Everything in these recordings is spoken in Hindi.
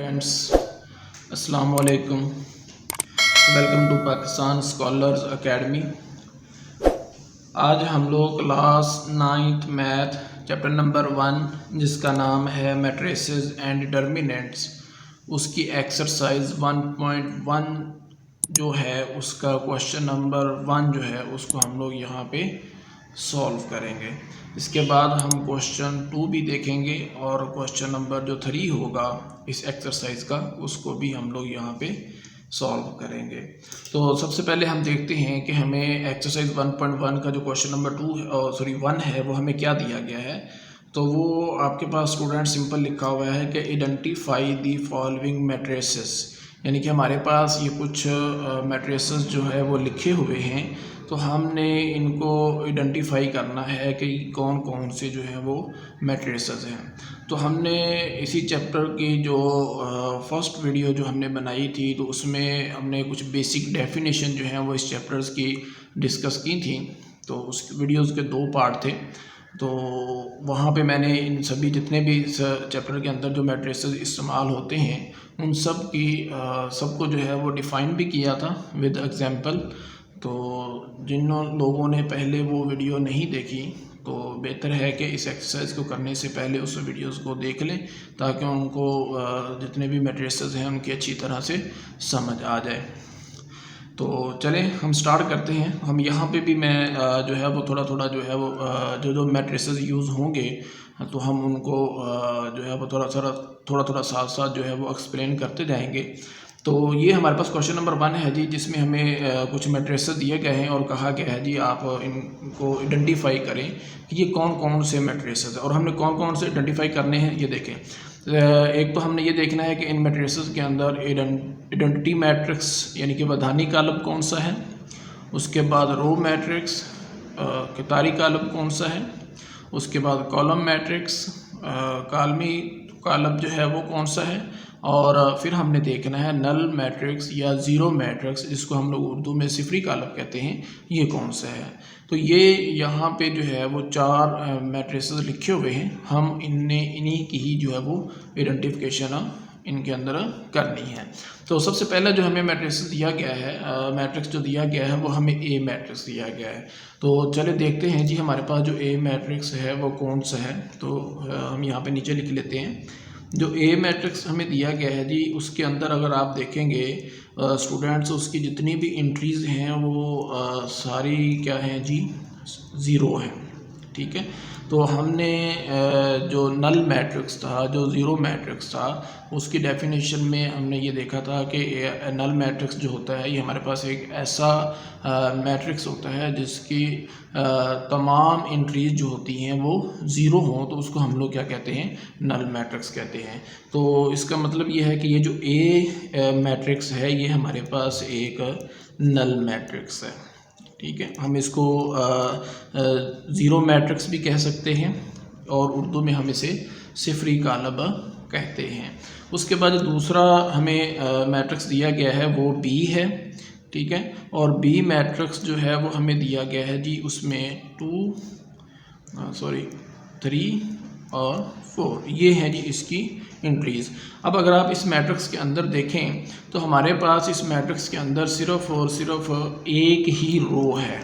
फ्रेंड्स, अस्सलाम वालेकुम। Welcome to Pakistan scholars academy. आज हम लोग class 9th math chapter number 1 जिसका नाम है मैट्रिसेस एंड डिटर्मिनेंट्स, उसकी एक्सरसाइज 1.1 जो है उसका क्वेश्चन नंबर 1 जो है उसको हम लोग यहाँ पे सॉल्व करेंगे। इसके बाद हम क्वेश्चन 2 भी देखेंगे और क्वेश्चन नंबर जो 3 होगा इस एक्सरसाइज का उसको भी हम लोग यहाँ पे सॉल्व करेंगे। तो सबसे पहले हम देखते हैं कि हमें एक्सरसाइज 1.1 का जो क्वेश्चन नंबर 1 है वो हमें क्या दिया गया है। तो वो आपके पास स्टूडेंट सिंपल लिखा हुआ है कि आइडेंटिफाई दी फॉलोइंग मैट्रिसेस, यानी कि हमारे पास ये कुछ मैट्रिसेस जो है वो लिखे हुए हैं। तो हमने इनको आइडेंटिफाई करना है कि कौन कौन से जो हैं वो मैट्रिसेस हैं। तो हमने इसी चैप्टर की जो फर्स्ट वीडियो जो हमने बनाई थी तो उसमें हमने कुछ बेसिक डेफिनेशन जो हैं वो इस चैप्टर्स की डिस्कस की थी। तो उस वीडियोज़ के 2 पार्ट थे। तो वहाँ पे मैंने इन सभी जितने भी इस चैप्टर के अंदर जो मैट्रिसेस इस्तेमाल होते हैं उन सब की सबको जो है वो डिफ़ाइन भी किया था विद एग्जांपल। तो जिन लोगों ने पहले वो वीडियो नहीं देखी तो बेहतर है कि इस एक्सरसाइज को करने से पहले उस वीडियोस को देख लें ताकि उनको जितने भी मैट्रिसेस हैं उनकी अच्छी तरह से समझ आ जाए। तो चलें हम स्टार्ट करते हैं। हम यहाँ पे भी मैं जो है वो थोड़ा थोड़ा जो है वो जो मैट्रिसेस यूज़ होंगे तो हम उनको जो है वो थोड़ा थोड़ा साथ साथ जो है वो एक्सप्लेन करते जाएंगे। तो ये हमारे पास क्वेश्चन नंबर 1 है जी, जिसमें हमें कुछ मैट्रिसेस दिए गए हैं और कहा गया है जी आप इनको आइडेंटिफाई करें कि ये कौन कौन से मैट्रिसेस हैं और हमने कौन कौन से आइडेंटिफाई करने हैं ये देखें। एक तो हमने ये देखना है कि इन मैट्रिसेस के अंदर आइडेंटिटी मैट्रिक्स यानी कि वधानी कॉलम कौन सा है, उसके बाद रो मैट्रिक्स कितारी कॉलम कौन सा है, उसके बाद कॉलम मैट्रिक्स कालमी कॉलम जो है वो कौन सा है, और फिर हमने देखना है नल मैट्रिक्स या ज़ीरो मैट्रिक्स जिसको हम लोग उर्दू में सिफरी कॉलम कहते हैं, ये कौन सा है। तो ये यहाँ पे जो है वो 4 मैट्रिसेस लिखे हुए हैं। हम इन्हीं की ही जो है वो आइडेंटिफिकेशन इनके अंदर करनी है। तो सबसे पहला जो हमें मैट्रिक्स दिया गया है मैट्रिक्स जो दिया गया है वो हमें ए मैट्रिक्स दिया गया है। तो चले देखते हैं जी हमारे पास जो ए मैट्रिक्स है वो कौन सा है। तो हम यहाँ पे नीचे लिख लेते हैं। जो ए मैट्रिक्स हमें दिया गया है जी उसके अंदर अगर आप देखेंगे स्टूडेंट्स उसकी जितनी भी एंट्रीज़ हैं वो सारी क्या हैं जी 0 हैं, ठीक है। तो हमने जो नल मैट्रिक्स था जो ज़ीरो मैट्रिक्स था उसकी डेफिनेशन में हमने ये देखा था कि नल मैट्रिक्स जो होता है ये हमारे पास एक ऐसा मैट्रिक्स होता है जिसकी तमाम एंट्रीज जो होती हैं वो 0 हों तो उसको हम लोग क्या कहते हैं, नल मैट्रिक्स कहते हैं। तो इसका मतलब ये है कि ये जो ए मैट्रिक्स है ये हमारे पास एक नल मैट्रिक्स है, ठीक है। हम इसको ज़ीरो मैट्रिक्स भी कह सकते हैं और उर्दू में हम इसे सिफरी कॉलम कहते हैं। उसके बाद दूसरा हमें मैट्रिक्स दिया गया है वो बी है, ठीक है। और बी मैट्रिक्स जो है वो हमें दिया गया है जी उसमें 3 और 4 ये हैं जी इसकी एंट्रीज़। अब अगर आप इस मैट्रिक्स के अंदर देखें तो हमारे पास इस मैट्रिक्स के अंदर सिर्फ और सिर्फ एक ही रो है,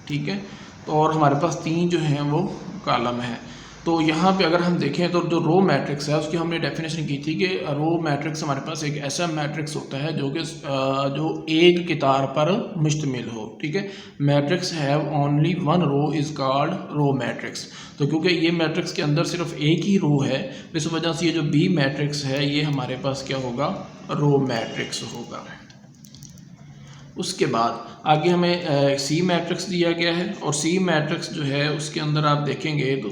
ठीक है। तो और हमारे पास 3 जो हैं वो कॉलम है। तो यहाँ पे अगर हम देखें तो जो रो मैट्रिक्स है उसकी हमने डेफिनेशन की थी कि रो मैट्रिक्स हमारे पास एक ऐसा मैट्रिक्स होता है जो कि जो एक कितार पर मुश्तमिल हो, ठीक है। Matrix have only 1 row is called row matrix. तो क्योंकि ये मैट्रिक्स के अंदर सिर्फ एक ही रो है इस वजह से ये जो बी मैट्रिक्स है ये हमारे पास क्या होगा, रो मैट्रिक्स होगा। उसके बाद आगे हमें सी मैट्रिक्स दिया गया है और सी मैट्रिक्स जो है उसके अंदर आप देखेंगे तो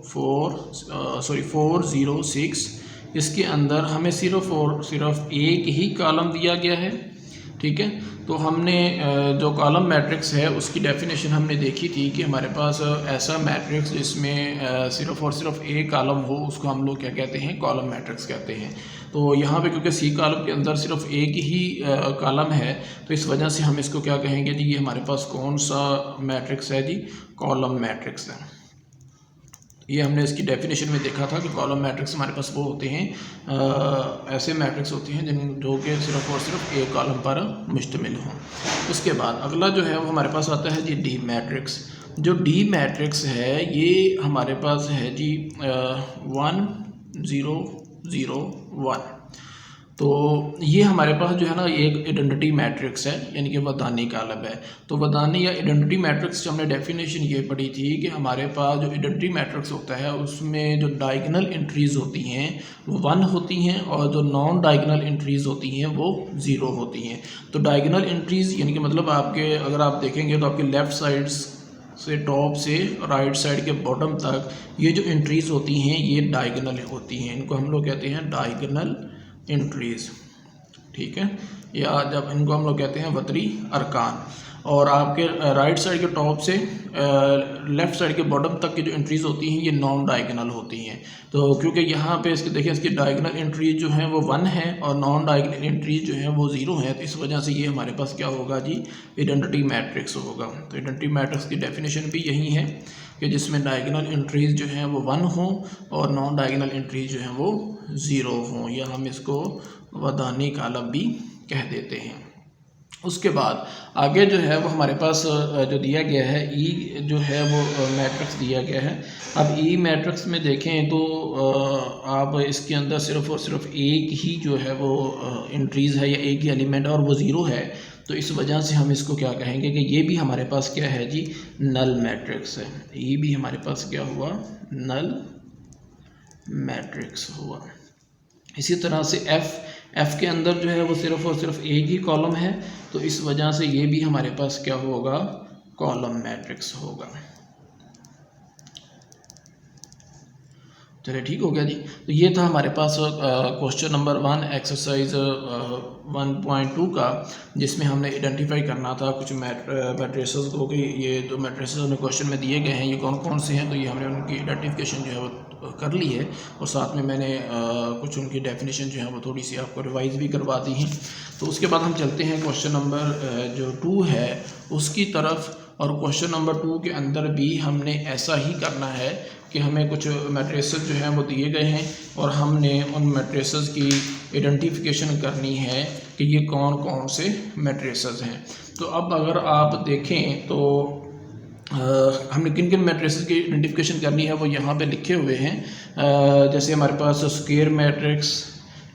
4 0 6 इसके अंदर हमें सिर्फ और सिर्फ एक ही कॉलम दिया गया है, ठीक है। तो हमने जो कॉलम मैट्रिक्स है उसकी डेफिनेशन हमने देखी थी कि हमारे पास ऐसा मैट्रिक्स जिसमें सिर्फ और सिर्फ एक कॉलम हो उसको हम लोग क्या कहते हैं, कॉलम मैट्रिक्स कहते हैं। तो यहाँ पे क्योंकि सी कॉलम के अंदर सिर्फ एक ही कॉलम है तो इस वजह से हम इसको क्या कहेंगे जी, ये हमारे पास कौन सा मैट्रिक्स है जी, कॉलम मैट्रिक्स है। ये हमने इसकी डेफिनेशन में देखा था कि कॉलम मैट्रिक्स हमारे पास वो होते हैं, ऐसे मैट्रिक्स होते हैं जो कि सिर्फ और सिर्फ एक कॉलम पर मुश्तमिल हों। उसके बाद अगला जो है वो हमारे पास आता है जी डी मैट्रिक्स। जो डी मैट्रिक्स है ये हमारे पास है जी 1 0 0 1। तो ये हमारे पास जो है ना एक आइडेंटिटी मैट्रिक्स है, यानी कि वदानी कॉलम है। तो वदानी या आइडेंटिटी मैट्रिक्स की हमने डेफिनेशन ये पढ़ी थी कि हमारे पास जो आइडेंटिटी मैट्रिक्स होता है उसमें जो डायगोनल एंट्रीज़ होती हैं वो 1 होती हैं और जो नॉन डायगोनल एंट्रीज़ होती हैं वो 0 होती हैं। तो डायगोनल एंट्रीज़ यानी कि मतलब आपके अगर आप देखेंगे तो आपके लेफ़्ट साइड से टॉप से राइट साइड के बॉटम तक ये जो एंट्रीज़ होती हैं ये डायगोनल होती हैं, इनको हम लोग कहते हैं डायगोनल एंट्रीज़, ठीक है, या जब इनको हम लोग कहते हैं वतरी अरकान। और आपके राइट साइड के टॉप से लेफ़्ट साइड के बॉटम तक की जो एंट्रीज़ होती हैं ये नॉन डायगोनल होती हैं। तो क्योंकि यहाँ पे इसके देखिए इसकी डायगोनल एंट्रीज जो हैं वो 1 है और नॉन डायगोनल एंट्रीज जो हैं वो 0 है, तो इस वजह से ये हमारे पास क्या होगा जी आइडेंटिटी मैट्रिक्स होगा। तो आइडेंटिटी मैट्रिक्स की डेफिनेशन भी यही है कि जिसमें डायगोनल एंट्रीज जो हैं वो 1 हों और नॉन डायगोनल एंट्रीज जो हैं वो 0 हों, या हम इसको वदानी कॉलम भी कह देते हैं। उसके बाद आगे जो है वो हमारे पास जो दिया गया है ई जो है वो मैट्रिक्स दिया गया है। अब ई मैट्रिक्स में देखें तो आप इसके अंदर सिर्फ और सिर्फ एक ही जो है वो एंट्रीज़ है या एक ही एलिमेंट है और वो 0 है, तो इस वजह से हम इसको क्या कहेंगे कि ये भी हमारे पास क्या है जी नल मैट्रिक्स है। ये भी हमारे पास क्या हुआ नल मैट्रिक्स हुआ। इसी तरह से एफ़ के अंदर जो है वो सिर्फ और सिर्फ एक ही कॉलम है, तो इस वजह से ये भी हमारे पास क्या होगा कॉलम मैट्रिक्स होगा। चलिए ठीक हो गया जी। तो ये था हमारे पास क्वेश्चन नंबर 1 एक्सरसाइज 1.2 का, जिसमें हमने आइडेंटिफाई करना था कुछ मैट्रिसेस को कि ये जो मैट्रिसेस हमें क्वेश्चन में दिए गए हैं ये कौन कौन से हैं। तो ये हमने उनकी आइडेंटिफिकेशन जो है वो कर ली है और साथ में मैंने कुछ उनकी डेफिनेशन जो है वो थोड़ी सी आपको रिवाइज़ भी करवा दी हैं। तो उसके बाद हम चलते हैं क्वेश्चन नंबर जो 2 है उसकी तरफ। और क्वेश्चन नंबर 2 के अंदर भी हमने ऐसा ही करना है कि हमें कुछ मैट्रिसेस जो हैं वो दिए गए हैं और हमने उन मैट्रिसेस की आइडेंटिफिकेशन करनी है कि ये कौन कौन से मैट्रिसेस हैं। तो अब अगर आप देखें तो हमने किन किन मैट्रिसेस की आइडेंटिफिकेशन करनी है वो यहाँ पे लिखे हुए हैं। जैसे हमारे पास स्क्वायर मैट्रिक्स,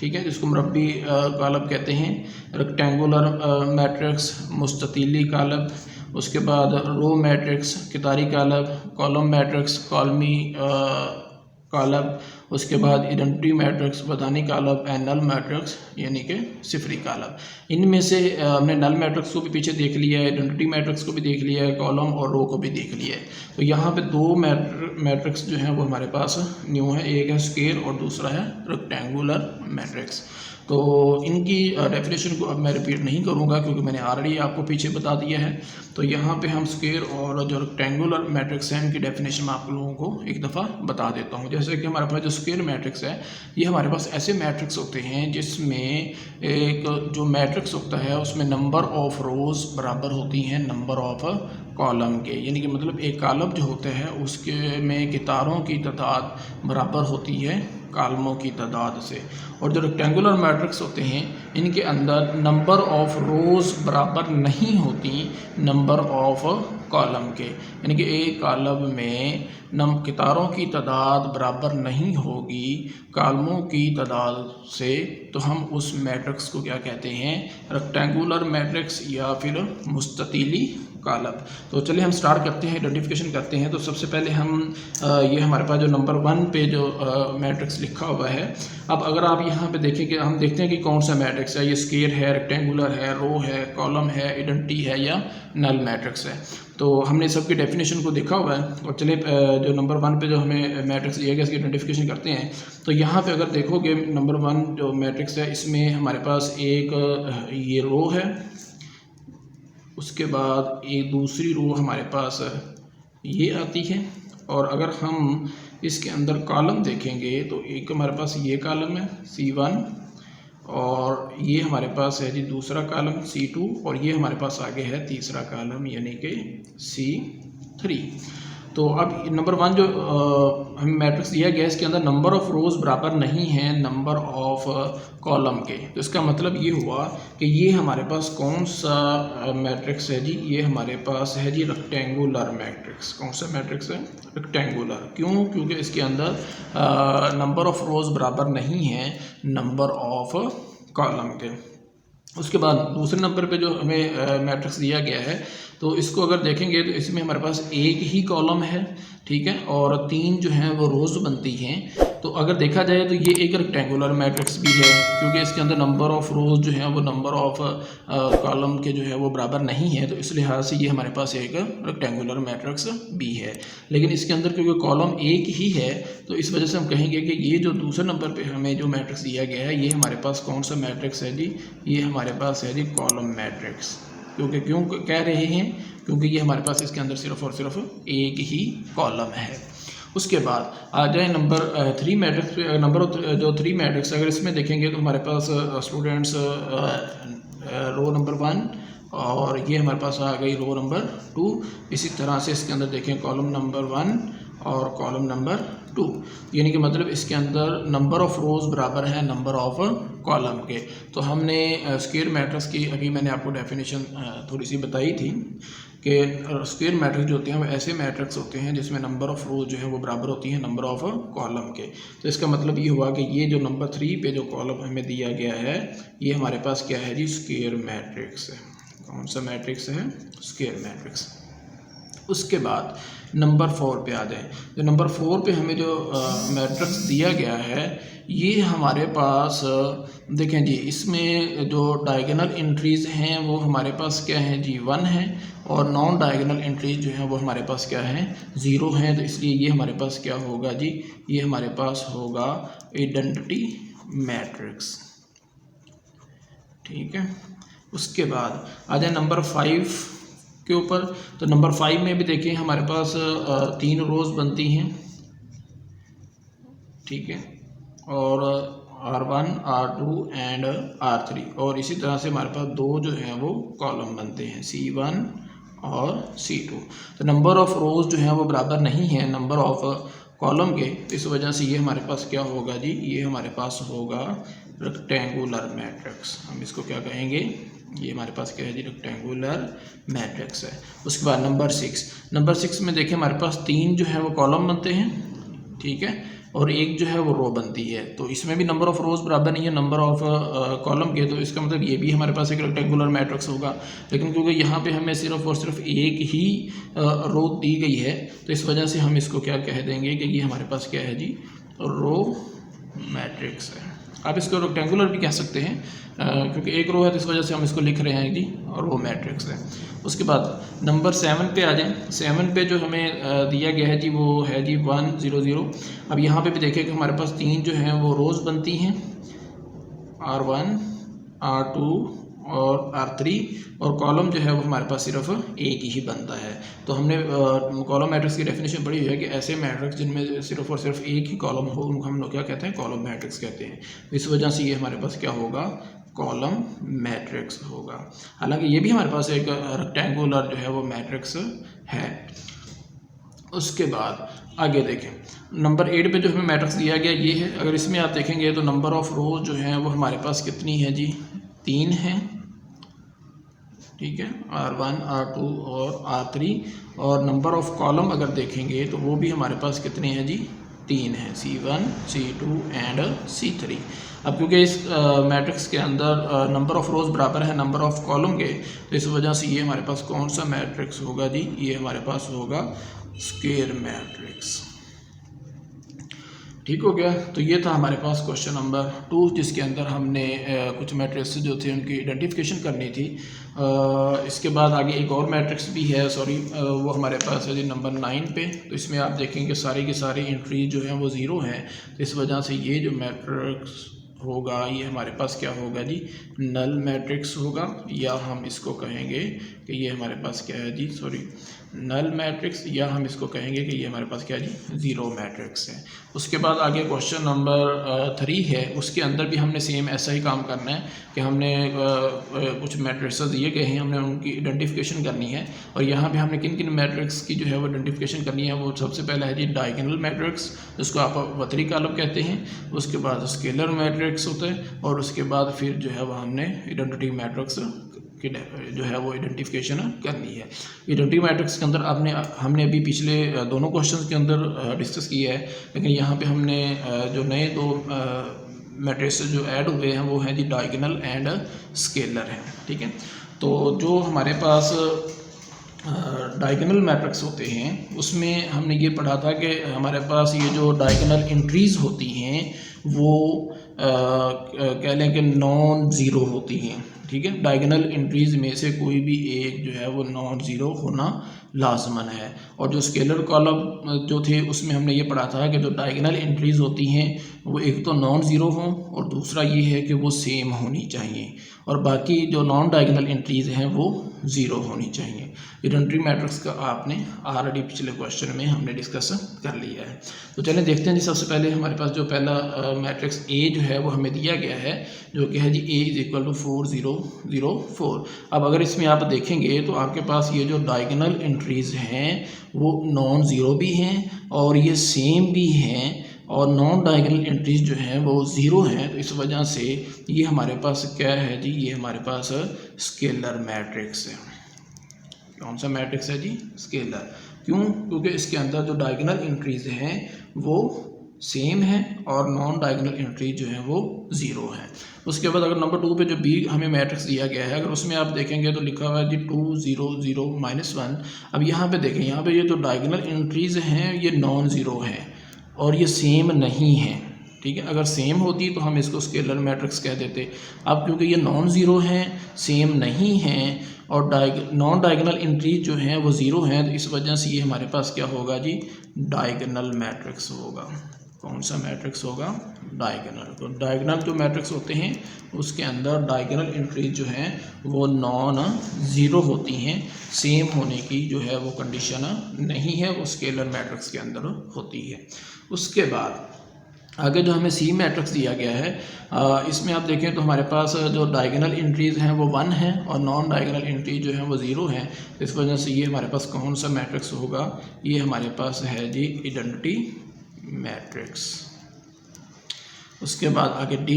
ठीक है, जिसको मुरब्बी कॉलम कहते हैं, रेक्टेंगुलर मैट्रिक्स, मुस्ततीली कॉलम, उसके बाद रो मैट्रिक्स, कितारी कॉलम, कॉलम मैट्रिक्स, कॉलमी कॉलम, उसके बाद आइडेंटिटी मैट्रिक्स, वदानी कॉलम एंड नल मैट्रिक्स यानी कि सिफरी कॉलम। इनमें से हमने नल मैट्रिक्स को भी पीछे देख लिया है, आइडेंटिटी मैट्रिक्स को भी देख लिया है, कॉलम और रो को भी देख लिया है। तो यहाँ पे 2 मैट्रिक्स जो हैं वो हमारे पास न्यू है, एक है स्क्वायर और दूसरा है रेक्टेंगुलर मैट्रिक्स। तो इनकी डेफिनेशन को अब मैं रिपीट नहीं करूँगा क्योंकि मैंने ऑलरेडी आपको पीछे बता दिया है। तो यहाँ पे हम स्क्वायर और जो रेक्टेंगुलर मैट्रिक्स हैं इनकी डेफिनेशन मैं आप लोगों को एक दफ़ा बता देता हूँ। जैसे कि हमारे पास जो स्क्वायर मैट्रिक्स है ये हमारे पास ऐसे मैट्रिक्स होते हैं जिसमें एक जो मैट्रिक्स होता है उसमें नंबर ऑफ़ रोज़ बराबर होती हैं नंबर ऑफ़ कॉलम के, यानी कि मतलब एक कॉलम जो होता है उसके में कितारों की तादाद बराबर होती है कॉलमों की तादाद से। और जो रेक्टेंगुलर मैट्रिक्स होते हैं इनके अंदर नंबर ऑफ़ रोज़ बराबर नहीं होती नंबर ऑफ़ कॉलम के, यानी कि एक कॉलम में कितारों की तादाद बराबर नहीं होगी कॉलमों की तादाद से, तो हम उस मैट्रिक्स को क्या कहते हैं रेक्टेंगुलर मैट्रिक्स या फिर मुस्ततीली कॉलम। तो चलिए हम स्टार्ट करते हैं, आइडेंटिफिकेशन करते हैं। तो सबसे पहले हम ये हमारे पास जो नंबर 1 पे जो मैट्रिक्स लिखा हुआ है, अब अगर आप यहाँ पे देखें कि हम देखते हैं कि कौन सा मैट्रिक्स है, ये स्क्वायर है, रेक्टेंगुलर है, रो है, कॉलम है, आइडेंटिटी है या नल मैट्रिक्स है। तो हमने सबकी डेफिनेशन को देखा हुआ है और चलिए जो नंबर 1 पे जो हमें मैट्रिक्स दिया गया इसकी आइडेंटिफिकेशन करते हैं। तो यहाँ पे अगर देखोगे नंबर 1 जो मैट्रिक्स है इसमें हमारे पास एक ये रो है, उसके बाद एक दूसरी रो हमारे पास ये आती है, और अगर हम इसके अंदर कॉलम देखेंगे तो एक हमारे पास ये कॉलम है C1 और ये हमारे पास है जी दूसरा कॉलम C2 और ये हमारे पास आगे है तीसरा कॉलम यानी कि C3। तो अब नंबर 1 जो हमें मैट्रिक्स दिया गया है इसके अंदर नंबर ऑफ़ रोज़ बराबर नहीं है नंबर ऑफ़ कॉलम के। तो इसका मतलब ये हुआ कि ये हमारे पास कौन सा मैट्रिक्स है जी, ये हमारे पास है जी रेक्टेंगुलर मैट्रिक्स। कौन सा मैट्रिक्स है? रेक्टेंगुलर। क्यों? क्योंकि इसके अंदर नंबर ऑफ़ रोज़ बराबर नहीं है नंबर ऑफ़ कॉलम के। उसके बाद दूसरे नंबर पे जो हमें मैट्रिक्स दिया गया है तो इसको अगर देखेंगे तो इसमें हमारे पास एक ही कॉलम है, ठीक है, और 3 जो हैं वो रोज़ बनती हैं। तो अगर देखा जाए तो ये एक रेक्टेंगुलर मैट्रिक्स भी है क्योंकि इसके अंदर नंबर ऑफ़ रोज़ जो है वो नंबर ऑफ़ कॉलम के जो है वो बराबर नहीं है। तो इस लिहाज से ये हमारे पास एक रेक्टेंगुलर मैट्रिक्स भी है। लेकिन इसके अंदर क्योंकि कॉलम एक ही है तो इस वजह से हम कहेंगे कि ये जो दूसरे नंबर पे हमें जो मैट्रिक्स दिया गया है ये हमारे पास कौन सा मैट्रिक्स है जी, ये हमारे पास है जी कॉलम मैट्रिक्स। क्योंकि क्यों कह रहे हैं? क्योंकि ये हमारे पास इसके अंदर सिर्फ और सिर्फ एक ही कॉलम है। उसके बाद आ जाए नंबर 3 मैट्रिक्स पे। नंबर जो 3 मैट्रिक्स अगर इसमें देखेंगे तो हमारे पास स्टूडेंट्स रो नंबर 1 और ये हमारे पास आ गई रो नंबर 2। इसी तरह से इसके अंदर देखें कॉलम नंबर 1 और कॉलम नंबर 2, यानी कि मतलब इसके अंदर नंबर ऑफ़ रोज़ बराबर है नंबर ऑफ़ कॉलम के। तो हमने स्क्वायर मैट्रिक्स की अभी मैंने आपको डेफिनेशन थोड़ी सी बताई थी कि स्क्वायर मैट्रिक्स जो होते हैं वो ऐसे मैट्रिक्स होते हैं जिसमें नंबर ऑफ़ रोज़ जो है वो बराबर होती है नंबर ऑफ़ कॉलम के। तो इसका मतलब ये हुआ कि ये जो नंबर 3 पे जो कॉलम हमें दिया गया है ये हमारे पास क्या है जी, स्क्वायर मैट्रिक्स है। कौन सा मैट्रिक्स है? Square matrix. उसके बाद नंबर 4 पे आ जाए। तो नंबर 4 पे हमें जो मैट्रिक्स दिया गया है ये हमारे पास देखें जी, इसमें जो डायगोनल एंट्रीज़ हैं वो हमारे पास क्या है जी, 1 है, और नॉन डायगोनल एंट्रीज जो हैं वो हमारे पास क्या है, 0 हैं। तो इसलिए ये हमारे पास क्या होगा जी, ये हमारे पास होगा आइडेंटिटी मैट्रिक्स, ठीक है। उसके बाद आ जाए नंबर 5 के ऊपर। तो नंबर 5 में भी देखिए हमारे पास 3 रोज़ बनती हैं, ठीक है, और R1 R2 एंड R3, और इसी तरह से हमारे पास 2 जो हैं वो कॉलम बनते हैं, C1 और C2। तो नंबर ऑफ़ रोज़ जो हैं वो बराबर नहीं है नंबर ऑफ़ कॉलम के। इस वजह से ये हमारे पास क्या होगा जी, ये हमारे पास होगा रेक्टेंगुलर मैट्रिक्स। हम इसको क्या कहेंगे, ये हमारे पास क्या है जी, रेक्टेंगुलर मैट्रिक्स है। उसके बाद नंबर 6 में देखिए हमारे पास 3 जो है वो कॉलम बनते हैं, ठीक है, और 1 जो है वो रो बनती है। तो इसमें भी नंबर ऑफ़ रोज़ बराबर नहीं है नंबर ऑफ़ कॉलम के। तो इसका मतलब ये भी हमारे पास एक रेक्टेंगुलर मैट्रिक्स होगा। लेकिन क्योंकि यहाँ पे हमें सिर्फ और सिर्फ एक ही रो दी गई है तो इस वजह से हम इसको क्या कह देंगे कि ये हमारे पास क्या है जी, रो मैट्रिक्स है। आप इसको रेक्टेंगुलर भी कह सकते हैं क्योंकि एक रो है तो इस वजह से हम इसको लिख रहे हैं जी, और रो मैट्रिक्स है। उसके बाद नंबर 7 पे आ जाएं। 7 पे जो हमें दिया गया है जी वो है जी 1 0 0। अब यहाँ पे भी देखें कि हमारे पास 3 जो हैं वो रोज़ बनती हैं, R1 R2 और R3, और कॉलम जो है वो हमारे पास सिर्फ एक ही बनता है। तो हमने कॉलम मैट्रिक्स की डेफिनेशन पढ़ी हुई है कि ऐसे मैट्रिक्स जिनमें सिर्फ और सिर्फ एक ही कॉलम हो उनको हम लोग क्या कहते हैं, कॉलम मैट्रिक्स कहते हैं। इस वजह से ये हमारे पास क्या होगा, कॉलम मैट्रिक्स होगा। हालांकि ये भी हमारे पास एक रेक्टेंगुलर जो है वो मैट्रिक्स है। उसके बाद आगे देखें नंबर 8 पे जो हमें मैट्रिक्स दिया गया ये है। अगर इसमें आप देखेंगे तो नंबर ऑफ़ रोज़ जो हैं वो हमारे पास कितनी है जी, 3 हैं, ठीक है, R1 R2 और R3, और नंबर ऑफ़ कॉलम अगर देखेंगे तो वो भी हमारे पास कितने हैं जी, 3 हैं, C1 C2 एंड C3। अब क्योंकि इस मैट्रिक्स के अंदर नंबर ऑफ़ रोज़ बराबर है नंबर ऑफ़ कॉलम के, तो इस वजह से ये हमारे पास कौन सा मैट्रिक्स होगा जी, ये हमारे पास होगा स्क्वायर मैट्रिक्स। ठीक हो गया। तो ये था हमारे पास क्वेश्चन नंबर 2 जिसके अंदर हमने कुछ मैट्रिक्स जो थे उनकी आइडेंटिफिकेशन करनी थी। इसके बाद आगे एक और मैट्रिक्स भी है, वो हमारे पास है जी नंबर 9 पे। तो इसमें आप देखेंगे सारी की सारी एंट्री जो हैं वो 0 हैं। तो इस वजह से ये जो मैट्रिक्स होगा ये हमारे पास क्या होगा जी, नल मैट्रिक्स होगा, या हम इसको कहेंगे कि ये हमारे पास क्या है जी, नल मैट्रिक्स, या हम इसको कहेंगे कि ये हमारे पास क्या जी ज़ीरो मैट्रिक्स है। उसके बाद आगे क्वेश्चन नंबर 3 है, उसके अंदर भी हमने सेम ऐसा ही काम करना है कि हमने कुछ मैट्रिक्स दिए गए हैं, हमने उनकी आइडेंटिफिकेशन करनी है। और यहाँ पे हमने किन किन मैट्रिक्स की जो है वो आइडेंटिफिकेशन करनी है। वो सबसे पहला है जी डायगोनल मैट्रिक्स, जिसको आप वतरी कॉलम कहते हैं। उसके बाद स्केलर मैट्रिक्स होता है, और उसके बाद फिर जो है वो हमने आइडेंटिटी मैट्रिक्स जो है वो आइडेंटिफिकेशन करनी है। आइडेंटिटी मैट्रिक्स के अंदर हमने अभी पिछले दोनों क्वेश्चंस के अंदर डिस्कस किया है, लेकिन यहाँ पे हमने जो नए दो मैट्रिक्स जो ऐड हुए हैं वो हैं जी डायगोनल एंड स्केलर हैं। ठीक है, तो जो हमारे पास डायगोनल मैट्रिक्स होते हैं उसमें हमने ये पढ़ा था कि हमारे पास ये जो डायगोनल एंट्रीज़ होती हैं वो कह लें कि नॉन ज़ीरो होती हैं। ठीक है, डायगोनल एंट्रीज़ में से कोई भी एक जो है वो नॉन ज़ीरो होना लाजमन है। और जो स्केलर कॉलम जो थे उसमें हमने ये पढ़ा था कि जो डायगोनल एंट्रीज़ होती हैं वो एक तो नॉन ज़ीरो हों, और दूसरा ये है कि वो सेम होनी चाहिए, और बाकी जो नॉन डायगोनल एंट्रीज़ हैं वो ज़ीरो होनी चाहिए। आइडेंटिटी मैट्रिक्स का आपने ऑलरेडी पिछले क्वेश्चन में हमने डिस्कस कर लिया है। तो चलें देखते हैं जी। सबसे पहले हमारे पास जो पहला मैट्रिक्स ए जो है वो हमें दिया गया है, जो कि है जी ए इज इक्वल टू 4 0 0 4। अब अगर इसमें आप देखेंगे तो आपके पास ये जो डायगोनल एंट्रीज़ हैं वो नॉन ज़ीरो भी हैं और ये सेम भी हैं, और नॉन डायगोनल एंट्रीज जो हैं वो ज़ीरो हैं। तो इस वजह से ये हमारे पास क्या है जी, ये हमारे पास स्केलर मैट्रिक्स है। कौन सा मैट्रिक्स है जी, स्केलर। क्यों? क्योंकि इसके अंदर जो डायगोनल एंट्रीज हैं वो सेम है और नॉन डायगोनल एंट्रीज जो है वो ज़ीरो है। उसके बाद अगर नंबर 2 पे जो बी हमें मैट्रिक्स दिया गया है, अगर उसमें आप देखेंगे तो लिखा हुआ है जी 2 0 0 -1। अब यहाँ पे देखें, यहाँ पे ये जो डायगोनल एंट्रीज हैं ये नॉन ज़ीरो हैं और ये सेम नहीं है। ठीक है, अगर सेम होती तो हम इसको स्केलर मैट्रिक्स कह देते। अब क्योंकि ये नॉन ज़ीरो हैं, सेम नहीं हैं, और नॉन डायगोनल एंट्रीज जो हैं वो ज़ीरो हैं, तो इस वजह से ये हमारे पास क्या होगा जी, डायगोनल मैट्रिक्स होगा। कौन सा मैट्रिक्स होगा, डायगोनल। तो डायगोनल जो मैट्रिक्स होते हैं उसके अंदर डायगोनल एंट्रीज जो हैं वो नॉन ज़ीरो होती हैं, सेम होने की जो है वो कंडीशन नहीं है, वो स्केलर मैट्रिक्स के अंदर होती है। उसके बाद आगे जो हमें सी मैट्रिक्स दिया गया है, इसमें आप देखें तो हमारे पास जो डायगोनल एंट्रीज़ हैं वो 1 हैं और नॉन डायगोनल एंट्रीज जो हैं वो ज़ीरो हैं। इस वजह से ये हमारे पास कौन सा मैट्रिक्स होगा, ये हमारे पास है जी आइडेंटिटी मैट्रिक्स। उसके बाद आगे डी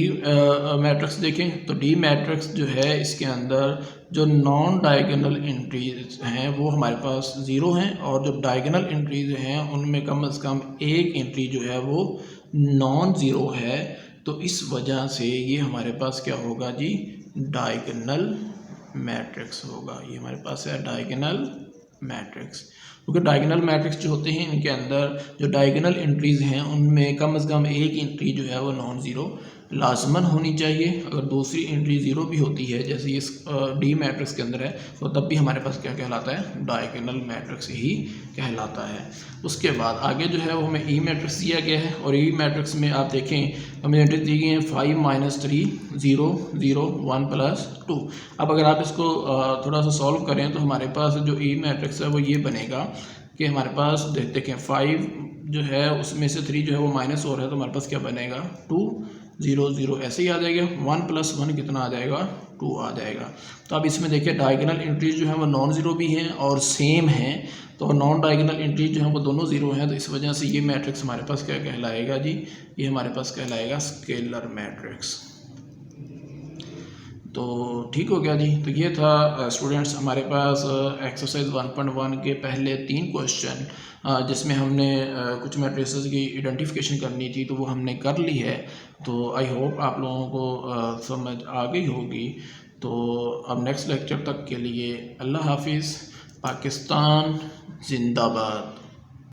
मैट्रिक्स देखें तो डी मैट्रिक्स जो है इसके अंदर जो नॉन डायगोनल एंट्रीज हैं वो हमारे पास ज़ीरो हैं, और जो डायगोनल एंट्रीज हैं उनमें कम से कम एक एंट्री जो है वो नॉन ज़ीरो है। तो इस वजह से ये हमारे पास क्या होगा जी, डायगोनल मैट्रिक्स होगा। ये हमारे पास है डायगोनल मैट्रिक्स, क्योंकि डायगोनल मैट्रिक्स जो होते हैं इनके अंदर जो डायगोनल एंट्रीज़ हैं उनमें कम से कम एक एंट्री जो है वो नॉन ज़ीरो लाजमन होनी चाहिए। अगर दूसरी एंट्री ज़ीरो भी होती है जैसे इस डी मैट्रिक्स के अंदर है, तो तब भी हमारे पास क्या कहलाता है, डायगोनल मैट्रिक्स ही कहलाता है। उसके बाद आगे जो है वो हमें ई मैट्रिक्स दिया गया है, और ई मैट्रिक्स में आप देखें हमें एंट्री दी गई है 5 -3 0 0 1 +2। अब अगर आप इसको थोड़ा सा सॉल्व करें तो हमारे पास जो ई मैट्रिक्स है वो ये बनेगा कि हमारे पास देखें 5 जो है उसमें से 3 जो है वो माइनस हो रहा है, तो हमारे पास क्या बनेगा, 2 0 0 ऐसे ही आ जाएगा। 1 + 1 कितना आ जाएगा, 2 आ जाएगा। तो अब इसमें देखिए डायगोनल एंट्रीज जो है वो नॉन ज़ीरो भी हैं और सेम हैं, तो नॉन डायगोनल एंट्रीज जो है वो दोनों ज़ीरो हैं। तो इस वजह से ये मैट्रिक्स हमारे पास क्या कहलाएगा जी, ये हमारे पास कहलाएगा स्केलर मैट्रिक्स। तो ठीक हो गया जी। तो ये था स्टूडेंट्स हमारे पास एक्सरसाइज 1.1 के पहले 3 क्वेश्चन, जिसमें हमने कुछ मैट्रिसेस की आइडेंटिफिकेशन करनी थी, तो वो हमने कर ली है। तो आई होप आप लोगों को समझ आ गई होगी। तो अब नेक्स्ट लेक्चर तक के लिए अल्लाह हाफिज़। पाकिस्तान जिंदाबाद।